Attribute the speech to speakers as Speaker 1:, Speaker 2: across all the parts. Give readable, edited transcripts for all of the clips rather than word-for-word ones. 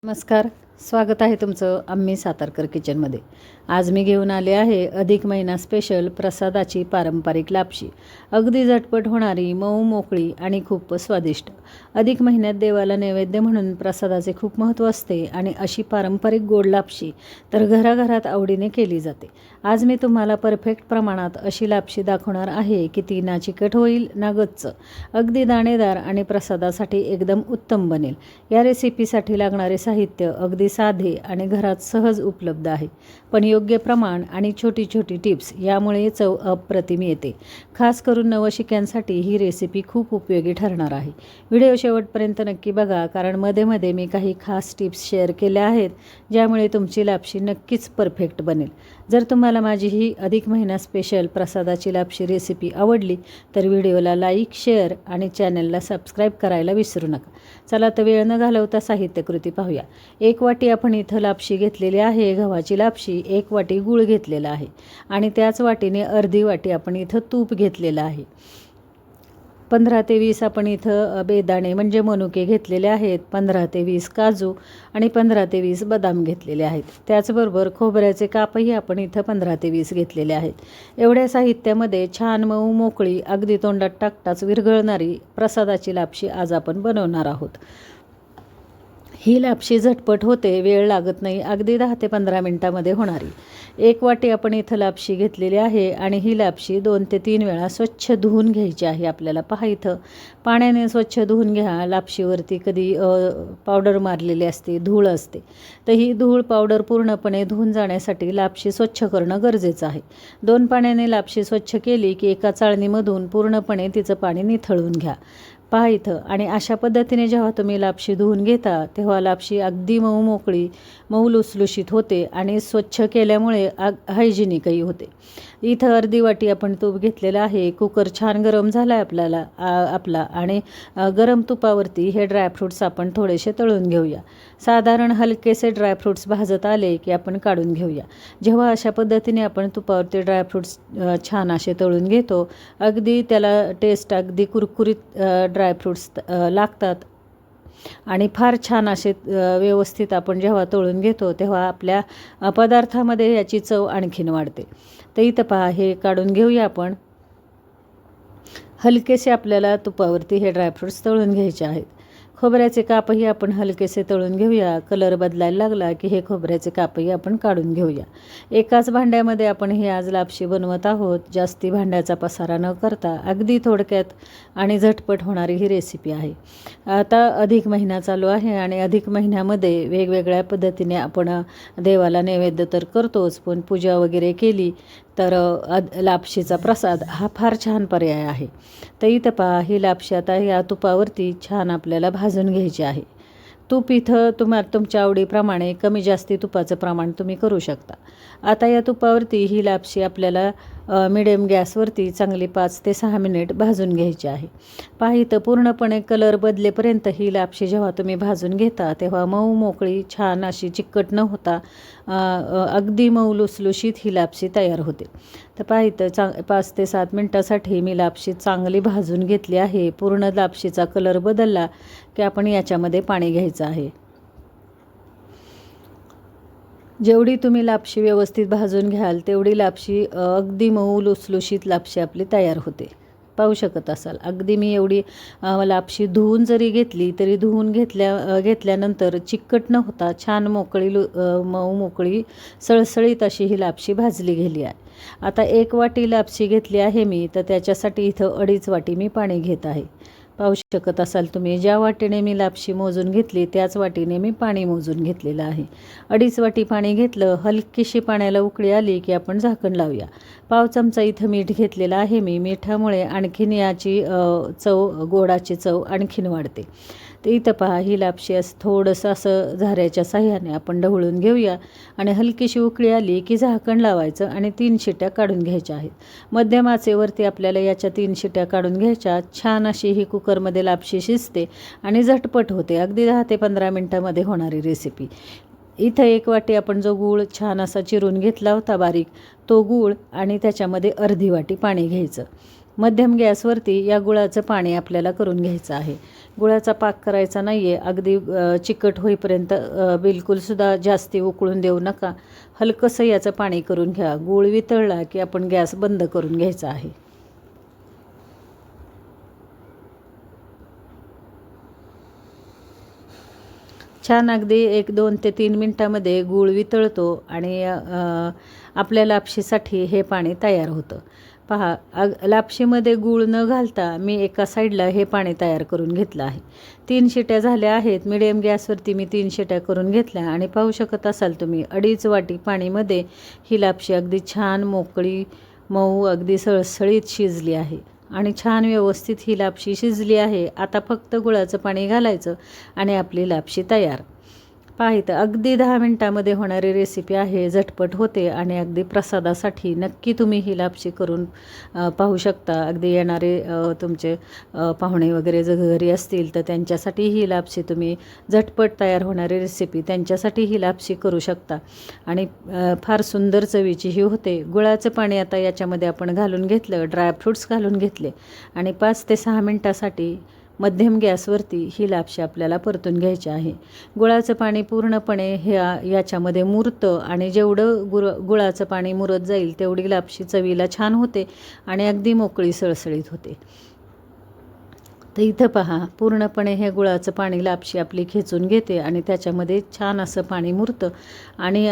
Speaker 1: नमस्कार, स्वागत आहे तुमचं आम्ही सातारकर किचनमध्ये। आज मी घेऊन आले आहे अधिक महिना स्पेशल प्रसादाची पारंपरिक लापशी। अगदी झटपट होणारी, मऊ मोकळी आणि खूप स्वादिष्ट। अधिक महिन्यात देवाला नैवेद्य म्हणून प्रसादाचे खूप महत्त्व असते आणि अशी पारंपरिक गोड लापशी तर घराघरात आवडीने केली जाते। आज मी तुम्हाला परफेक्ट प्रमाणात अशी लापशी दाखवणार आहे की ती ना चिकट होईल ना गच्च, अगदी दाणेदार आणि प्रसादासाठी एकदम उत्तम बनेल। या रेसिपीसाठी लागणारे साहित्य अगदी साधे आणि घरात सहज उपलब्ध आहे, पण योग्य प्रमाण आणि छोटी छोटी टिप्स यामुळे चव अप्रतिम येते। खास करून नवशिक्यांसाठी ही रेसिपी खूप उपयोगी ठरणार आहे। व्हिडिओ शेवटपर्यंत नक्की बघा, कारण मध्ये मध्ये मी काही खास टिप्स शेअर केल्या आहेत ज्यामुळे तुमची लापशी नक्कीच परफेक्ट बनेल। जर तुम्हाला माझी ही अधिक महिना स्पेशल प्रसादाची लापशी रेसिपी आवडली तर व्हिडिओला लाईक, शेअर आणि चॅनलला सबस्क्राईब करायला विसरू नका। चला तर वेळ न घालवता साहित्यकृती पाहूया। 1 वाटी आपण इथं लापशी घेतलेली आहे, गव्हाची लापशी। 1 वाटी गूळ घेतलेला आहे आणि त्याच वाटीने अर्धी वाटी आपण इथं तूप घेतलेलं आहे। 15 ते 20 आपण इथं बेदाणे म्हणजे मनुके घेतलेले आहेत। 15 ते 20 काजू आणि 15 ते 20 बदाम घेतलेले आहेत। त्याचबरोबर खोबऱ्याचे कापही आपण इथं 15 ते 20 घेतलेले आहेत। एवढ्या साहित्यामध्ये छान मऊ मोकळी, अगदी तोंडात टाकताच विरघळणारी प्रसादाची लापशी आज आपण बनवणार आहोत। ही लापशी झटपट होते, वेळ लागत नाही, अगदी 10 ते 15 मिनिटांमध्ये होणारी। 1 वाटी आपण इथं लापशी घेतलेली आहे आणि ही लापशी 2 ते 3 वेळा स्वच्छ धुवून घ्यायची आहे आपल्याला। पहा इथं पाण्याने स्वच्छ धुवून घ्या। लापशीवरती कधी पावडर मारलेली असते, धूळ असते, तर ही धूळ पावडर पूर्णपणे धुवून जाण्यासाठी लापशी स्वच्छ करणं गरजेचं आहे। 2 पाण्याने लापशी स्वच्छ केली की एका चाळणीमधून पूर्णपणे तिचं पाणी निथळून घ्या। पहा इथं, आणि अशा पद्धतीने जेव्हा तुम्ही लापशी धुवून घेता तेव्हा लापशी अगदी मऊ मोकळी, मऊ लुसलुशीत होते आणि स्वच्छ केल्यामुळे हायजिनिकही होते। इथं अर्धी वाटी आपण तूप घेतलेलं आहे। कुकर छान गरम झाला आहे आपला आणि गरम तुपावरती हे ड्रायफ्रूट्स आपण थोडेसे तळून घेऊया। साधारण हलकेसे ड्रायफ्रूट्स भाजत आले की आपण काढून घेऊया। जेव्हा अशा पद्धतीने आपण तुपावरती ड्रायफ्रूट्स छान असे तळून घेतो, अगदी त्याला टेस्ट अगदी कुरकुरीत ड्रायफ्रूट्स लागतात आणि फार छान असे व्यवस्थित आपण जेव्हा तळून घेतो तेव्हा आपल्या पदार्थामध्ये याची चव आणखीन वाढते। तर इथं पहा, हे काढून घेऊया आपण। हलकेसे आपल्याला तुपावरती हे ड्रायफ्रूट्स तळून घ्यायचे आहेत। खोबऱ्याचे कापही आपण हलकेसे तळून घेऊया। कलर बदलायला लागला की हे खोबऱ्याचे कापही आपण काढून घेऊया। एकाच भांड्यामध्ये आपण ही आज लापशी बनवत आहोत। जास्ती भांड्याचा पसारा न करता अगदी थोडक्यात आणि झटपट होणारी ही रेसिपी आहे। आता अधिक महिना चालू आहे आणि अधिक महिन्यामध्ये वेगवेगळ्या पद्धतीने आपण देवाला नैवेद्य तर करतोच, पण पूजा वगैरे केली तर लापशीचा प्रसाद हा फार छान पर्याय आहे। तर इथं पहा, ही लापशी आता या तुपावरती छान आपल्याला भाजून घ्यायची आहे। तूप इथं तुमच्या आवडीप्रमाणे कमी जास्ती तुपाचं प्रमाण तुम्ही करू शकता। आता या तुपावरती ही लापशी आपल्याला मिडियम गॅसवरती चांगली 5 ते 6 मिनिट भाजून घ्यायची आहे। पहा इथं पूर्णपणे कलर बदलेपर्यंत ही लापशी जेव्हा तुम्ही भाजून घेता तेव्हा मऊ मोकळी, छान अशी चिकट न होता अगदी मऊ लुसलुशीत ही लापशी तयार होते। तर पहा इथं 5 ते 7 मिनिटासाठी मी लापशी चांगली भाजून घेतली आहे। पूर्ण लापशीचा कलर बदलला की आपण याच्यामध्ये पाणी घ्यायचं आहे। जेवढी तुम्ही लापशी व्यवस्थित भाजून घ्याल तेवढी लापशी अगदी मऊ लुसलुशीत लापशी आपली तयार होते। पाहू शकत असाल, अगदी मी एवढी लापशी धुवून जरी घेतली तरी धुवून घेतल्यानंतर चिकट न होता छान मोकळी मऊ मोकळी सळसळीत अशी ही लापशी भाजली गेली आहे। आता 1 वाटी लापशी घेतली आहे मी, तर त्याच्यासाठी इथं 2.5 वाटी मी पाणी घेत आहे। पाहू शकत असाल तुम्ही, ज्या वाटीने मी लापशी मोजून घेतली त्याच वाटीने मी पाणी मोजून घेतलेलं आहे। 2.5 वाटी पाणी घेतलं। हलकीशी पाण्याला उकळी आली की आपण झाकण लावूया। पाव चमचा इथं मीठ घेतलेलं आहे मी। मिठामुळे आणखीन याची गोडाची चव आणखीन वाढते। तर इथं पहा, ही लापशी असं थोडंसं असं झाऱ्याच्या साह्याने आपण ढवळून घेऊया आणि हलकीशी उकळी आली की झाकण लावायचं आणि 3 शिट्या काढून घ्यायच्या आहेत। मध्यम आचेवरती आपल्याला याच्या 3 शिट्या काढून घ्यायच्या। छान अशी ही कुकरमध्ये लापशी शिजते आणि झटपट होते, अगदी 10 ते 15 मिनिटांमध्ये होणारी रेसिपी। इथं 1 वाटी आपण जो गूळ छान असा चिरून घेतला होता बारीक, तो गूळ आणि त्याच्यामध्ये अर्धी वाटी पाणी घ्यायचं। मध्यम गॅसवरती या गुळाचं पाणी आपल्याला करून घ्यायचं आहे. गुळाचा पाक करायचा नाही आहे, अगदी चिकट होईपर्यंत बिलकुलसुद्धा जास्ती उकळून देऊ नका. हलकंसं याचं पाणी करून घ्या. गूळ वितळला की आपण गॅस बंद करून घ्यायचा आहे. छान अगदी 1-2 ते 3 मिनटामध्ये गूळ वितळतो आणि आपल्या लापशीसाठी हे पाणी तयार होतं. पहा, लापशीमध्ये गूळ न घालता मी एका साईडला हे पाणी तयार करून घेतलं आहे. 3 शिट्या झाल्या आहेत. मिडियम गॅसवरती मी 3 शिट्या करून घेतल्या आणि पाहू शकत असाल तुम्ही 2.5 वाटी पाणीमध्ये ही लापशी अगदी छान मोकळी मऊ अगदी सळसळीत शिजली आहे आणि छान व्यवस्थित ही लापशी शिजली आहे. आता फक्त गुळाचं पाणी घालायचं आणि आपली लापशी तयार. पाहितं अगदी 10 मिनटामध्ये होणारी रेसिपी आहे. झटपट होते आणि अगदी प्रसादासाठी नक्की तुम्ही ही लापशी करून पाहू शकता. अगदी येणारे तुमचे पाहुणे वगैरे जर घरी असतील तर त्यांच्यासाठी ही लापशी तुम्ही झटपट तयार होणारी रेसिपी त्यांच्यासाठी ही लापशी करू शकता आणि फार सुंदर चवीची ही होते. गुळाचं पाणी आता याच्यामध्ये आपण घालून घेतलं, ड्रायफ्रूट्स घालून घेतले आणि 5 ते 6 मिनटासाठी मध्यम गॅसवरती ही लापशी आपल्याला परतून घ्यायची आहे. गुळाचं पाणी पूर्णपणे याच्यामध्ये मुरतं आणि जेवढं गुळाचं पाणी मुरत जाईल तेवढी लापशी चवीला छान होते आणि अगदी मोकळी सळसळीत होते. तर इथं पहा, पूर्णपणे हे गुळाचं पाणी लापशी आपली खेचून घेते आणि त्याच्यामध्ये छान असं पाणी मुरतं आणि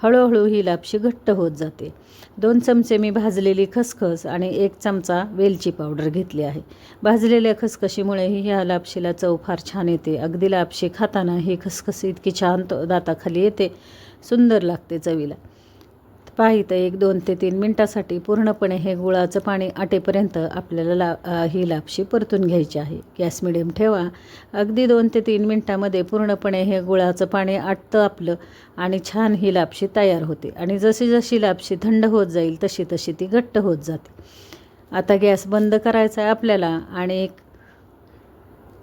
Speaker 1: हळूहळू ही लापशी घट्ट होत जाते. 2 चमचे मी भाजलेली खसखस आणि 1 चमचा वेलची पावडर घेतली आहे. भाजलेल्या खसखशीमुळेही ह्या लापशीला चव फार छान येते. अगदी लापशी खाताना ही खसखस इतकी छान दाताखाली येते, सुंदर लागते चवीला. पाहितं 1-2 ते 3 मिनटासाठी पूर्णपणे हे गुळाचं पाणी आटेपर्यंत आपल्याला ही लापशी परतून घ्यायची आहे. गॅस मिडियम ठेवा. अगदी 2 ते 3 मिनटामध्ये पूर्णपणे हे गुळाचं पाणी आटतं आपलं आणि छान ही लापशी तयार होते आणि जशी जशी लापशी थंड होत जाईल तशी तशी ती घट्ट होत जाते. आता गॅस बंद करायचा आहे आपल्याला आणि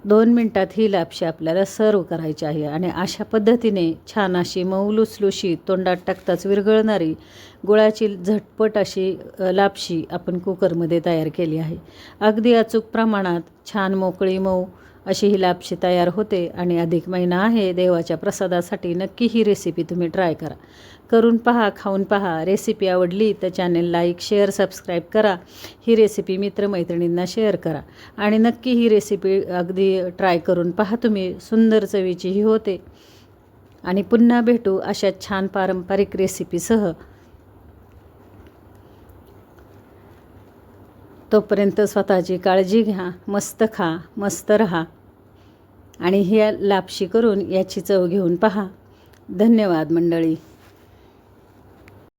Speaker 1: 2 मिनटात ही लापशी आपल्याला सर्व करायची आहे आणि अशा पद्धतीने छान अशी मऊ लुसलुशीत तोंडात टाकताच विरघळणारी गुळाची झटपट अशी लापशी आपण कुकरमध्ये तयार केली आहे. अगदी अचूक प्रमाणात छान मोकळी मऊ अशी ही लापशी तयार होते आणि अधिक महिना आहे, देवाच्या प्रसादासाठी नक्की ही रेसिपी तुम्ही ट्राय करा. करून पहा, खाऊन पहा. रेसिपी आवडली तर चॅनेल लाईक, शेअर, सबस्क्राईब करा. ही रेसिपी मित्रमैत्रिणींना शेअर करा आणि नक्की ही रेसिपी अगदी ट्राय करून पहा तुम्ही. सुंदर चवीची ही होते आणि पुन्हा भेटू अशा छान पारंपरिक रेसिपीसह. तोपर्यंत स्वतःची काळजी घ्या, मस्त खा, मस्त रहा आणि ही लापशी करून याची चव घेऊन पहा. धन्यवाद मंडळी.